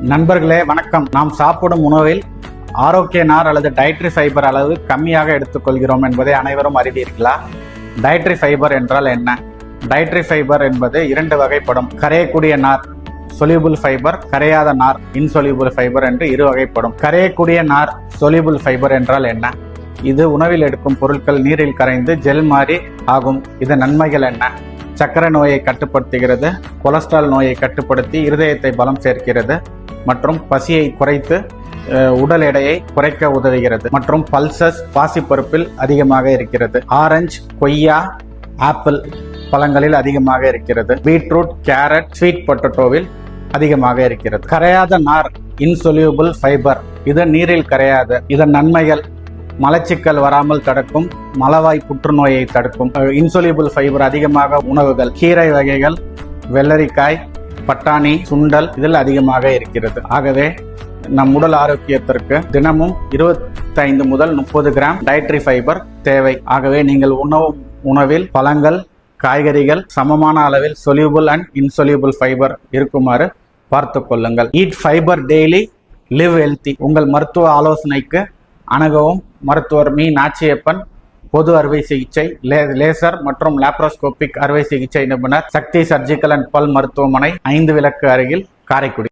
நண்பர்களே வணக்கம். நாம் சாப்பிடும் உணவில் ஆரோக்கிய நார் அல்லது டயட்ரி ஃபைபர் அளவு கம்மியாக எடுத்துக்கொள்கிறோம் என்பதை அனைவரும் அறிவீர்களா? டயட்ரி ஃபைபர் என்றால் என்ன? டயட்ரி ஃபைபர் என்பது இரண்டு வகைப்படும். கரையக்கூடிய நார் சொலியூபிள் ஃபைபர், கரையாத நார் இன்சொலியூபிள் ஃபைபர் என்று இரு வகைப்படும். கரையக்கூடிய நார் சொலியூபிள் ஃபைபர் என்றால் என்ன? இது உணவில் எடுக்கும் பொருட்கள் நீரில் கரைந்து ஜெல் மாதிரி ஆகும். இதன் நன்மைகள் என்ன? சர்க்கரை நோயை கட்டுப்படுத்துகிறது, கொலஸ்ட்ரால் நோயை கட்டுப்படுத்தி இருதயத்தை பலம் சேர்க்கிறது மற்றும் பசியை குறைத்து உடல் எடையை குறைக்க உதவுகிறது மற்றும் பல்சஸ் பாசிப்பருப்பில் அதிகமாக இருக்கிறது. ஆரஞ்சு, கொய்யா, ஆப்பிள் பழங்களில் அதிகமாக இருக்கிறது. பீட்ரூட், கேரட், ஸ்வீட் பொட்டேட்டோவில் அதிகமாக இருக்கிறது. கரையாத நார் இன்சொலியூபிள் ஃபைபர், இது நீரில் கரையாது. இதன் நன்மைகள்: மலச்சிக்கல் வராமல் தடுக்கும், மலவாய் புற்றுநோயை தடுக்கும். இன்சொலியூபிள் ஃபைபர் அதிகமாக உணவுகள், கீரை வகைகள், வெள்ளரிக்காய், பட்டாணி, சுண்டல் இதில் அதிகமாக இருக்கிறது. ஆகவே நம் உடல் ஆரோக்கியத்திற்கு தினமும் 25 முதல் 30 கிராம் டயட்ரி ஃபைபர் தேவை. ஆகவே நீங்கள் உணவில் பழங்கள், காய்கறிகள் சமமான அளவில் சொலியூபிள் அண்ட் இன்சொலியூபிள் ஃபைபர் இருக்குமாறு பார்த்து கொள்ளுங்கள். Eat fibre daily, live healthy. உங்கள் மருத்துவ ஆலோசனைக்கு அணுகவும். மருத்துவர் மீ. நாச்சியப்பன், பொது அறுவை சிகிச்சை, லேசர் மற்றும் லாப்ரோஸ்கோபிக் அறுவை சிகிச்சை நிபுணர், சக்தி சர்ஜிக்கல் அண்ட் பல் மருத்துவமனை, 5 விளக்கு அருகில், காரைக்குடி.